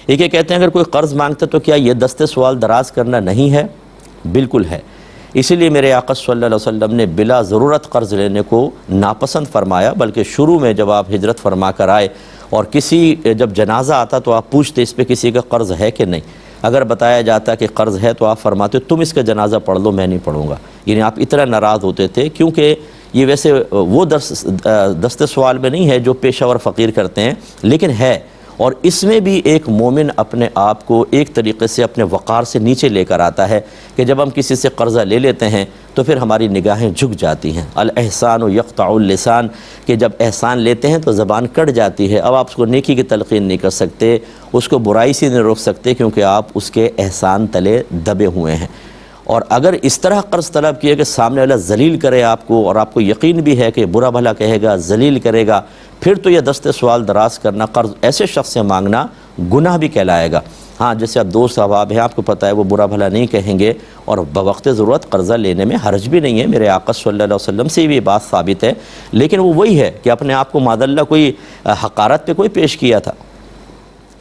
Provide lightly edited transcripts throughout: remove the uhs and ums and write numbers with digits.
ایک یہ کہتے ہیں اگر کوئی قرض مانگتا تو کیا یہ دست سوال دراز کرنا نہیں ہے؟ بالکل ہے۔ اسی لیے میرے آقا صلی اللہ علیہ وسلم نے بلا ضرورت قرض لینے کو ناپسند فرمایا، بلکہ شروع میں جب آپ ہجرت فرما کر آئے اور جب جنازہ آتا تو آپ پوچھتے اس پہ کسی کا قرض ہے کہ نہیں، اگر بتایا جاتا کہ قرض ہے تو آپ فرماتے تم اس کا جنازہ پڑھ لو، میں نہیں پڑھوں گا۔ یعنی آپ اتنا ناراض ہوتے تھے، کیونکہ یہ ویسے وہ دست سوال میں نہیں ہے جو پیشہ ور فقیر کرتے ہیں، لیکن ہے، اور اس میں بھی ایک مومن اپنے آپ کو ایک طریقے سے اپنے وقار سے نیچے لے کر آتا ہے کہ جب ہم کسی سے قرضہ لے لیتے ہیں تو پھر ہماری نگاہیں جھک جاتی ہیں۔ الاحسان یقطع اللسان، کہ جب احسان لیتے ہیں تو زبان کٹ جاتی ہے، اب آپ اس کو نیکی کی تلقین نہیں کر سکتے، اس کو برائی سے نہیں روک سکتے، کیونکہ آپ اس کے احسان تلے دبے ہوئے ہیں۔ اور اگر اس طرح قرض طلب کیے کہ سامنے والا ذلیل کرے آپ کو، اور آپ کو یقین بھی ہے کہ برا بھلا کہے گا، ذلیل کرے گا، پھر تو یہ دست سوال دراز کرنا، قرض ایسے شخص سے مانگنا گناہ بھی کہلائے گا۔ ہاں جیسے اب دوست احباب ہیں، آپ کو پتہ ہے وہ برا بھلا نہیں کہیں گے، اور بوقت ضرورت قرضہ لینے میں حرج بھی نہیں ہے، میرے آقا صلی اللہ علیہ وسلم سے بھی یہ بات ثابت ہے، لیکن وہ وہی ہے کہ اپنے آپ کو معاذاللہ کوئی حقارت پہ کوئی پیش کیا تھا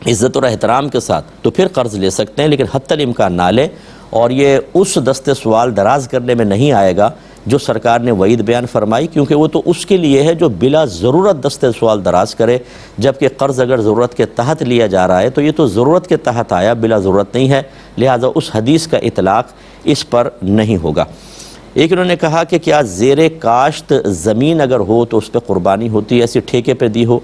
عزت اور احترام کے ساتھ، تو پھر قرض لے سکتے ہیں، لیکن حتی الامکان نہ لیں، اور یہ اس دست سوال دراز کرنے میں نہیں آئے گا جو سرکار نے وعید بیان فرمائی، کیونکہ وہ تو اس کے لیے ہے جو بلا ضرورت دست سوال دراز کرے، جبکہ قرض اگر ضرورت کے تحت لیا جا رہا ہے تو یہ تو ضرورت کے تحت آیا، بلا ضرورت نہیں ہے، لہٰذا اس حدیث کا اطلاق اس پر نہیں ہوگا۔ ایک انہوں نے کہا کہ کیا زیر کاشت زمین اگر ہو تو اس پہ قربانی ہوتی ہے، ایسی ٹھیکے پہ دی ہو؟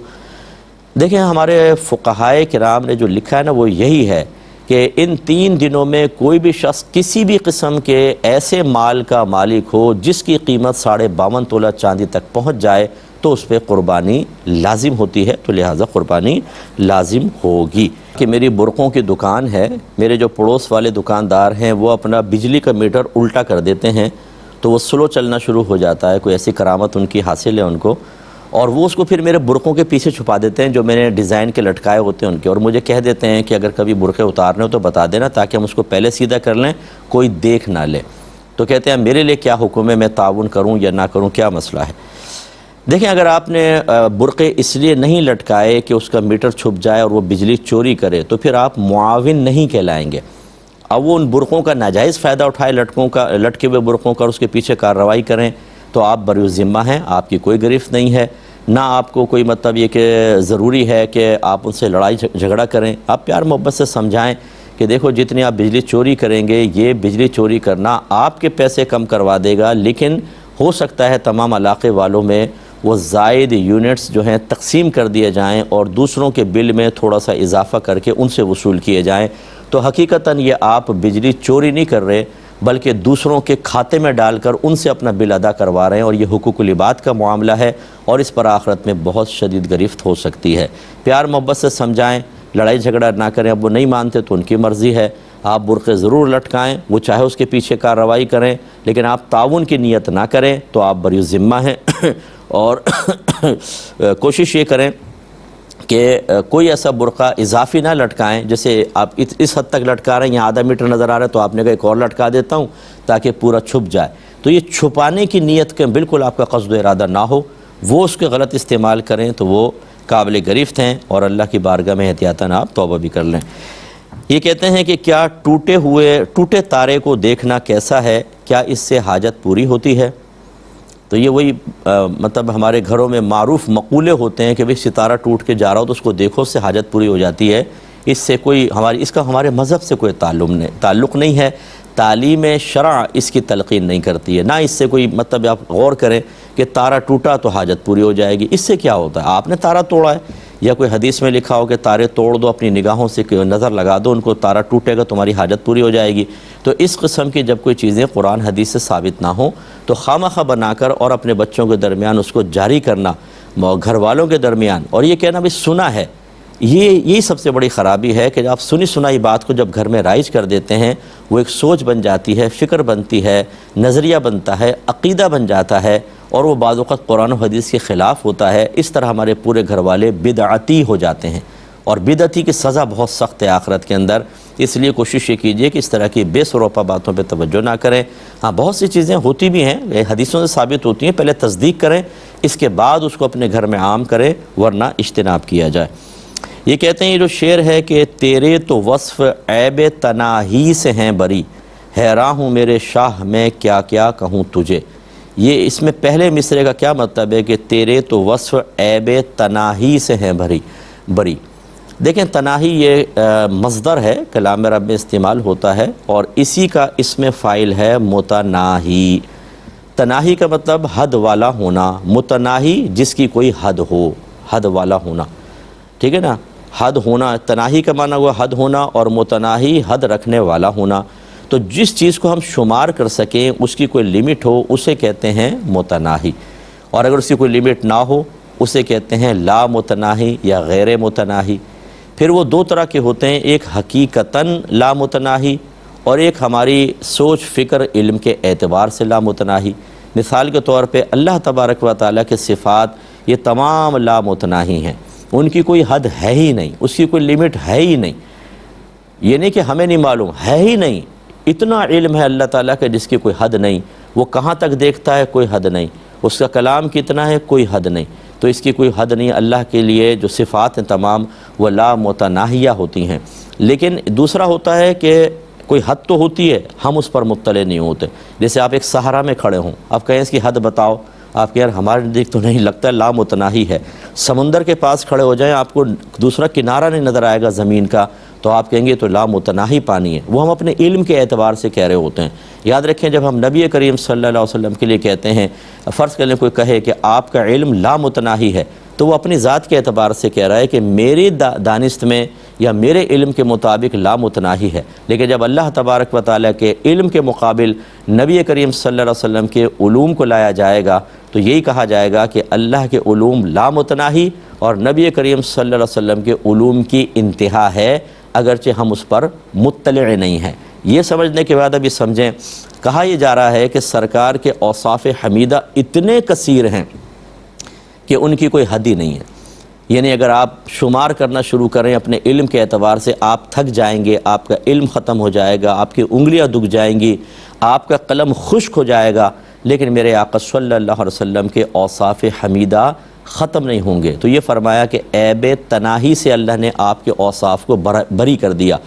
دیکھیں ہمارے فقہائے کرام نے جو لکھا ہے نا وہ یہی ہے کہ ان 3 دنوں میں کوئی بھی شخص کسی بھی قسم کے ایسے مال کا مالک ہو جس کی قیمت 52.5 تولہ چاندی تک پہنچ جائے تو اس پہ قربانی لازم ہوتی ہے، تو لہٰذا قربانی لازم ہوگی۔ کہ میری برقعوں کی دکان ہے، میرے جو پڑوس والے دکاندار ہیں وہ اپنا بجلی کا میٹر الٹا کر دیتے ہیں تو وہ سلو چلنا شروع ہو جاتا ہے، کوئی ایسی کرامت ان کی حاصل ہے ان کو، اور وہ اس کو پھر میرے برقعوں کے پیچھے چھپا دیتے ہیں جو میں نے ڈیزائن کے لٹکائے ہوتے ہیں ان کے، اور مجھے کہہ دیتے ہیں کہ اگر کبھی برقعے اتارنے ہو تو بتا دینا تاکہ ہم اس کو پہلے سیدھا کر لیں، کوئی دیکھ نہ لے۔ تو کہتے ہیں میرے لیے کیا حکم ہے، میں تعاون کروں یا نہ کروں، کیا مسئلہ ہے؟ دیکھیں اگر آپ نے برقعے اس لیے نہیں لٹکائے کہ اس کا میٹر چھپ جائے اور وہ بجلی چوری کرے تو پھر آپ معاون نہیں کہلائیں گے۔ اب وہ ان برقعوں کا ناجائز فائدہ اٹھائے، لٹکے ہوئے برقعوں کا، اس کے پیچھے کارروائی کریں تو آپ بری ذمہ ہیں، آپ کی کوئی گرفت نہیں ہے، نہ آپ کو کوئی مطلب یہ کہ ضروری ہے کہ آپ ان سے لڑائی جھگڑا کریں۔ آپ پیار محبت سے سمجھائیں کہ دیکھو جتنی آپ بجلی چوری کریں گے یہ بجلی چوری کرنا آپ کے پیسے کم کروا دے گا، لیکن ہو سکتا ہے تمام علاقے والوں میں وہ زائد یونٹس جو ہیں تقسیم کر دیے جائیں اور دوسروں کے بل میں تھوڑا سا اضافہ کر کے ان سے وصول کیے جائیں، تو حقیقتاً یہ آپ بجلی چوری نہیں کر رہے بلکہ دوسروں کے کھاتے میں ڈال کر ان سے اپنا بل ادا کروا رہے ہیں، اور یہ حقوق العباد کا معاملہ ہے اور اس پر آخرت میں بہت شدید گرفت ہو سکتی ہے۔ پیار محبت سے سمجھائیں، لڑائی جھگڑا نہ کریں، اب وہ نہیں مانتے تو ان کی مرضی ہے، آپ برقعے ضرور لٹکائیں، وہ چاہے اس کے پیچھے کارروائی کریں، لیکن آپ تعاون کی نیت نہ کریں تو آپ بری ذمہ ہیں، اور کوشش یہ کریں کہ کوئی ایسا برقع اضافی نہ لٹکائیں، جیسے آپ اس حد تک لٹکا رہے ہیں، یہاں آدھا میٹر نظر آ رہا ہے تو آپ نے کہا ایک اور لٹکا دیتا ہوں تاکہ پورا چھپ جائے، تو یہ چھپانے کی نیت کے بالکل آپ کا قصد و ارادہ نہ ہو، وہ اس کے غلط استعمال کریں تو وہ قابل گرفت ہیں، اور اللہ کی بارگاہ میں احتیاطاً آپ توبہ بھی کر لیں۔ یہ کہتے ہیں کہ کیا ٹوٹے تارے کو دیکھنا کیسا ہے، کیا اس سے حاجت پوری ہوتی ہے؟ تو یہ وہی مطلب ہمارے گھروں میں معروف مقولے ہوتے ہیں کہ بھئی ستارہ ٹوٹ کے جا رہا ہو تو اس کو دیکھو، اس سے حاجت پوری ہو جاتی ہے، اس سے کوئی اس کا ہمارے مذہب سے کوئی تعلق نہیں ہے، تعلیم شرع اس کی تلقین نہیں کرتی ہے، نہ اس سے کوئی مطلب آپ غور کریں کہ تارہ ٹوٹا تو حاجت پوری ہو جائے گی، اس سے کیا ہوتا ہے؟ آپ نے تارہ توڑا ہے، یا کوئی حدیث میں لکھا ہو کہ تارے توڑ دو، اپنی نگاہوں سے نظر لگا دو ان کو، تارہ ٹوٹے گا تمہاری حاجت پوری ہو جائے گی۔ تو اس قسم کی جب کوئی چیزیں قرآن حدیث سے ثابت نہ ہوں تو خواہ بنا کر اور اپنے بچوں کے درمیان اس کو جاری کرنا، گھر والوں کے درمیان، اور یہ کہنا بھی سنا ہے، یہی سب سے بڑی خرابی ہے کہ آپ سنی سنائی بات کو جب گھر میں رائج کر دیتے ہیں، وہ ایک سوچ بن جاتی ہے، فکر بنتی ہے، نظریہ بنتا ہے، عقیدہ بن جاتا ہے، اور وہ بعض اوقات قرآن و حدیث کے خلاف ہوتا ہے۔ اس طرح ہمارے پورے گھر والے بدعتی ہو جاتے ہیں، اور بدعتی کی سزا بہت سخت ہے آخرت کے اندر، اس لیے کوشش یہ کیجئے کہ اس طرح کی بے سروپا باتوں پہ توجہ نہ کریں۔ ہاں بہت سی چیزیں ہوتی بھی ہیں، حدیثوں سے ثابت ہوتی ہیں، پہلے تصدیق کریں، اس کے بعد اس کو اپنے گھر میں عام کریں، ورنہ اجتناب کیا جائے۔ یہ کہتے ہیں یہ جو شعر ہے کہ تیرے تو وصف عیب تناہی سے ہیں بری، حیران ہوں میرے شاہ میں کیا کیا کہوں تجھے۔ یہ اس میں پہلے مصرعے کا کیا مطلب ہے کہ تیرے تو وصف عیب تناہی سے ہیں بری۔ دیکھیں تناہی یہ مصدر ہے، کلام عرب میں استعمال ہوتا ہے، اور اسی کا اسم فاعل ہے متناہی۔ تناہی کا مطلب حد والا ہونا، متناہی جس کی کوئی حد ہو، حد والا ہونا، ٹھیک ہے نا۔ حد ہونا، تناہی کا معنی ہوا حد ہونا، اور متناہی حد رکھنے والا ہونا۔ تو جس چیز کو ہم شمار کر سکیں، اس کی کوئی لمٹ ہو، اسے کہتے ہیں متناہی، اور اگر اس کی کوئی لمٹ نہ ہو اسے کہتے ہیں لا متناہی یا غیر متناہی۔ پھر وہ دو طرح کے ہوتے ہیں، ایک حقیقتاً لا متناہی اور ایک ہماری سوچ فکر علم کے اعتبار سے لا متناہی۔ مثال کے طور پہ اللہ تبارک و تعالیٰ کے صفات یہ تمام لا متناہی ہیں، ان کی کوئی حد ہے ہی نہیں، اس کی کوئی لمٹ ہے ہی نہیں۔ یہ نہیں کہ ہمیں نہیں معلوم، ہے ہی نہیں، اتنا علم ہے اللہ تعالیٰ کا جس کی کوئی حد نہیں۔ وہ کہاں تک دیکھتا ہے، کوئی حد نہیں۔ اس کا کلام کتنا ہے، کوئی حد نہیں۔ تو اس کی کوئی حد نہیں۔ اللہ کے لیے جو صفات ہیں تمام وہ لا متناہیہ ہوتی ہیں۔ لیکن دوسرا ہوتا ہے کہ کوئی حد تو ہوتی ہے، ہم اس پر مطلع نہیں ہوتے۔ جیسے آپ ایک صحرا میں کھڑے ہوں، آپ کہیں اس کی حد بتاؤ، آپ کہ یار ہمارے نزدیک تو نہیں لگتا، لا متناہی ہے۔ سمندر کے پاس کھڑے ہو جائیں، آپ کو دوسرا کنارہ نہیں نظر آئے گا زمین کا، تو آپ کہیں گے تو لا متناہی پانی ہے۔ وہ ہم اپنے علم کے اعتبار سے کہہ رہے ہوتے ہیں۔ یاد رکھیں جب ہم نبی کریم صلی اللہ علیہ وسلم کے لیے کہتے ہیں، فرض کریں کوئی کہے کہ آپ کا علم لا متناہی ہے، تو وہ اپنی ذات کے اعتبار سے کہہ رہا ہے کہ میری دانست میں یا میرے علم کے مطابق لا متناہی ہے۔ لیکن جب اللہ تبارک و تعالیٰ کے علم کے مقابل نبی کریم صلی اللہ علیہ وسلم کے علوم کو لایا جائے گا تو یہی کہا جائے گا کہ اللہ کے علوم لا متناہی اور نبی کریم صلی اللہ علیہ وسلم کے علوم کی انتہا ہے، اگرچہ ہم اس پر مطلع نہیں ہیں۔ یہ سمجھنے کے بعد اب یہ سمجھیں، کہا یہ جا رہا ہے کہ سرکار کے اوصاف حمیدہ اتنے کثیر ہیں کہ ان کی کوئی حد ہی نہیں ہے۔ یعنی اگر آپ شمار کرنا شروع کریں اپنے علم کے اعتبار سے، آپ تھک جائیں گے، آپ کا علم ختم ہو جائے گا، آپ کی انگلیاں دکھ جائیں گی، آپ کا قلم خشک ہو جائے گا، لیکن میرے آقا صلی اللہ علیہ وسلم کے اوصاف حمیدہ ختم نہیں ہوں گے۔ تو یہ فرمایا کہ عیب تناہی سے اللہ نے آپ کے اوصاف کو بری کر دیا،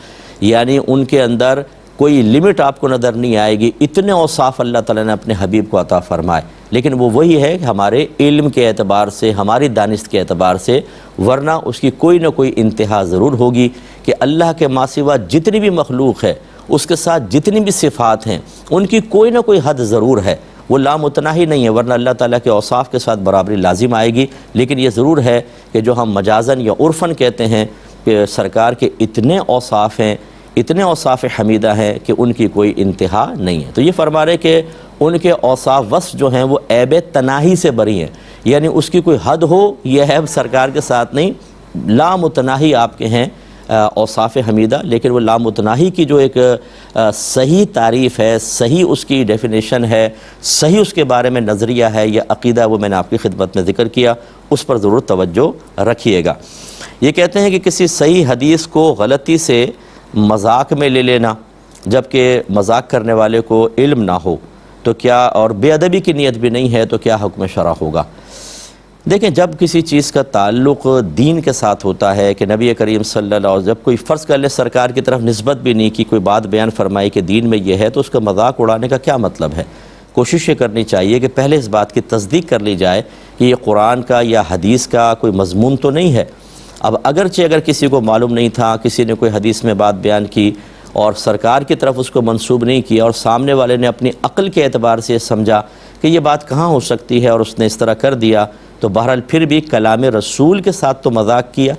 یعنی ان کے اندر کوئی لمٹ آپ کو نظر نہیں آئے گی۔ اتنے اوصاف اللہ تعالیٰ نے اپنے حبیب کو عطا فرمائے، لیکن وہ وہی ہے کہ ہمارے علم کے اعتبار سے، ہماری دانست کے اعتبار سے، ورنہ اس کی کوئی نہ کوئی انتہا ضرور ہوگی کہ اللہ کے ما سوا جتنی بھی مخلوق ہے، اس کے ساتھ جتنی بھی صفات ہیں، ان کی کوئی نہ کوئی حد ضرور ہے۔ وہ لا متناہی نہیں ہے، ورنہ اللہ تعالیٰ کے اوصاف کے ساتھ برابری لازم آئے گی۔ لیکن یہ ضرور ہے کہ جو ہم مجازن یا عرفاً کہتے ہیں کہ سرکار کے اتنے اوصاف ہیں، اتنے اوصاف حمیدہ ہیں کہ ان کی کوئی انتہا نہیں ہے۔ تو یہ فرما رہے کہ ان کے اوصاف وصف جو ہیں وہ عیب تناہی سے بری ہیں، یعنی اس کی کوئی حد ہو یہ عیب سرکار کے ساتھ نہیں، لا متناہی آپ کے ہیں اوصاف حمیدہ۔ لیکن وہ لا متناہی کی جو ایک صحیح تعریف ہے، صحیح اس کی ڈیفینیشن ہے، صحیح اس کے بارے میں نظریہ ہے یا عقیدہ، وہ میں نے آپ کی خدمت میں ذکر کیا، اس پر ضرور توجہ رکھیے گا۔ یہ کہتے ہیں کہ کسی صحیح حدیث کو غلطی سے مذاق میں لے لینا، جبکہ مذاق کرنے والے کو علم نہ ہو تو کیا، اور بے ادبی کی نیت بھی نہیں ہے تو کیا حکم شرع ہوگا؟ دیکھیں جب کسی چیز کا تعلق دین کے ساتھ ہوتا ہے کہ نبی کریم صلی اللہ علیہ وسلم، جب کوئی فرض کر لے سرکار کی طرف نسبت بھی نہیں کی، کوئی بات بیان فرمائی کہ دین میں یہ ہے، تو اس کا مذاق اڑانے کا کیا مطلب ہے؟ کوشش یہ کرنی چاہیے کہ پہلے اس بات کی تصدیق کر لی جائے کہ یہ قرآن کا یا حدیث کا کوئی مضمون تو نہیں ہے۔ اب اگرچہ اگر کسی کو معلوم نہیں تھا، کسی نے کوئی حدیث میں بات بیان کی اور سرکار کی طرف اس کو منسوب نہیں کیا، اور سامنے والے نے اپنی عقل کے اعتبار سے سمجھا کہ یہ بات کہاں ہو سکتی ہے اور اس نے اس طرح کر دیا، تو بہرحال پھر بھی کلام رسول کے ساتھ تو مذاق کیا،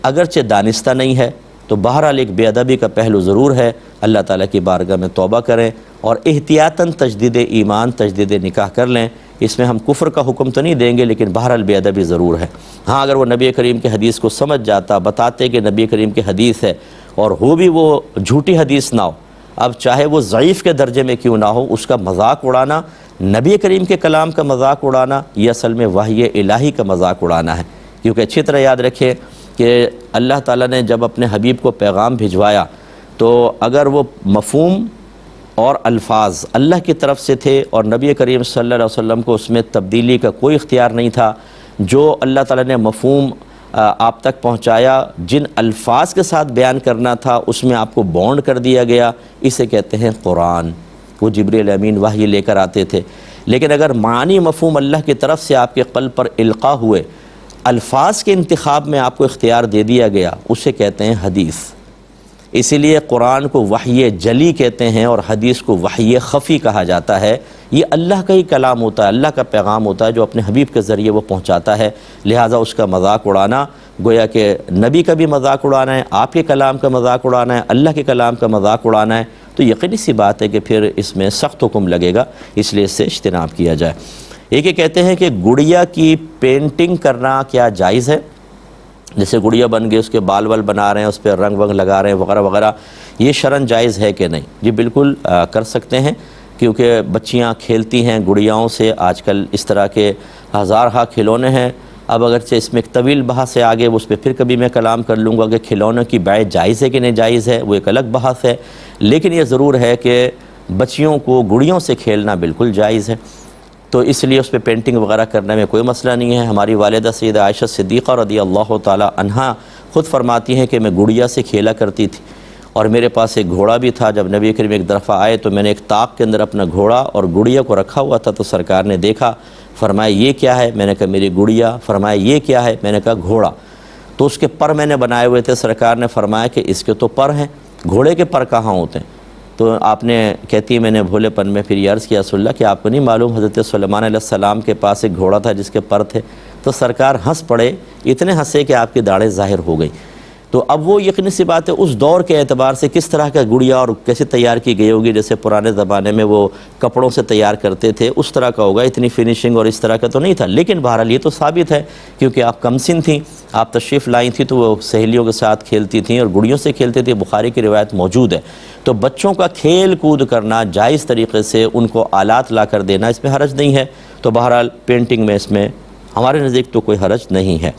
اگرچہ دانستہ نہیں ہے، تو بہرحال ایک بے ادبی کا پہلو ضرور ہے۔ اللہ تعالیٰ کی بارگاہ میں توبہ کریں اور احتیاطاً تجدید ایمان، تجدید نکاح کر لیں۔ اس میں ہم کفر کا حکم تو نہیں دیں گے، لیکن بہرحال بے ادبی ضرور ہے۔ ہاں اگر وہ نبی کریم کے حدیث کو سمجھ جاتا، بتاتے کہ نبی کریم کی حدیث ہے، اور ہو بھی وہ جھوٹی حدیث نہ ہو، اب چاہے وہ ضعیف کے درجے میں کیوں نہ ہو، اس کا مذاق اڑانا، نبی کریم کے کلام کا مذاق اڑانا، یہ اصل میں وحی الہی کا مذاق اڑانا ہے۔ کیونکہ اچھی طرح یاد رکھے کہ اللہ تعالیٰ نے جب اپنے حبیب کو پیغام بھجوایا تو اگر وہ مفہوم اور الفاظ اللہ کی طرف سے تھے اور نبی کریم صلی اللہ علیہ وسلم کو اس میں تبدیلی کا کوئی اختیار نہیں تھا، جو اللہ تعالیٰ نے مفہوم آپ تک پہنچایا، جن الفاظ کے ساتھ بیان کرنا تھا اس میں آپ کو بونڈ کر دیا گیا، اسے کہتے ہیں قرآن۔ وہ جبریل امین وحی لے کر آتے تھے، لیکن اگر معنی مفہوم اللہ کی طرف سے آپ کے قلب پر القاء ہوئے، الفاظ کے انتخاب میں آپ کو اختیار دے دیا گیا، اسے کہتے ہیں حدیث۔ اسی لیے قرآن کو وحی جلی کہتے ہیں اور حدیث کو وحی خفی کہا جاتا ہے۔ یہ اللہ کا ہی کلام ہوتا ہے، اللہ کا پیغام ہوتا ہے جو اپنے حبیب کے ذریعے وہ پہنچاتا ہے، لہٰذا اس کا مذاق اڑانا گویا کہ نبی کا بھی مذاق اڑانا ہے، آپ کے کلام کا مذاق اڑانا ہے، اللہ کے کلام کا مذاق اڑانا ہے، تو یقینی سی بات ہے کہ پھر اس میں سخت حکم لگے گا، اس لیے اس سے اجتناب کیا جائے۔ ایک یہ کہتے ہیں کہ گڑیا کی پینٹنگ کرنا کیا جائز ہے؟ جیسے گڑیا بن گئی، اس کے بال وال بنا رہے ہیں، اس پہ رنگ ونگ لگا رہے ہیں وغیرہ وغیرہ، یہ شرعاً جائز ہے کہ نہیں؟ جی بالکل کر سکتے ہیں، کیونکہ بچیاں کھیلتی ہیں گڑیاؤں سے، آج کل اس طرح کے ہزارہا کھلونے ہیں۔ اب اگرچہ اس میں ایک طویل بحث ہے آگے، اس پہ پھر کبھی میں کلام کر لوں گا کہ کھلونوں کی بیع جائز ہے کہ نہیں جائز ہے، وہ ایک الگ بحث ہے، لیکن یہ ضرور ہے کہ بچیوں کو گڑیوں سے کھیلنا بالکل جائز ہے، تو اس لیے اس پہ پینٹنگ وغیرہ کرنے میں کوئی مسئلہ نہیں ہے۔ ہماری والدہ سیدہ عائشہ صدیقہ رضی اللہ تعالی عنہا خود فرماتی ہیں کہ میں گڑیا سے کھیلا کرتی تھی، اور میرے پاس ایک گھوڑا بھی تھا۔ جب نبی کریم ایک دفعہ آئے تو میں نے ایک طاق کے اندر اپنا گھوڑا اور گڑیا کو رکھا ہوا تھا، تو سرکار نے دیکھا، فرمایا یہ کیا ہے؟ میں نے کہا میری گڑیا۔ فرمایا یہ کیا ہے؟ میں نے کہا گھوڑا۔ تو اس کے پر میں نے بنائے ہوئے تھے، سرکار نے فرمایا کہ اس کے تو پر ہیں، گھوڑے کے پر کہاں ہوتے ہیں؟ تو آپ نے کہتی ہے میں نے بھولے پن میں پھر یہ عرض کیا رسول اللہ کہ آپ کو نہیں معلوم حضرت سلیمان علیہ السلام کے پاس ایک گھوڑا تھا جس کے پر تھے؟ تو سرکار ہنس پڑے، اتنے ہنسے کہ آپ کی داڑھیں ظاہر ہو گئی۔ تو اب وہ یقینی سی بات ہے اس دور کے اعتبار سے کس طرح کا گڑیا اور کیسے تیار کی گئی ہوگی، جیسے پرانے زمانے میں وہ کپڑوں سے تیار کرتے تھے اس طرح کا ہوگا، اتنی فنیشنگ اور اس طرح کا تو نہیں تھا، لیکن بہرحال یہ تو ثابت ہے کیونکہ آپ کم سن تھیں، آپ تشریف لائی تھیں تو وہ سہیلیوں کے ساتھ کھیلتی تھیں اور گڑیوں سے کھیلتی تھیں، بخاری کی روایت موجود ہے۔ تو بچوں کا کھیل کود کرنا جائز طریقے سے، ان کو آلات لا کر دینا، اس میں حرج نہیں ہے، تو بہرحال پینٹنگ میں اس میں ہمارے نزدیک تو کوئی حرج نہیں ہے۔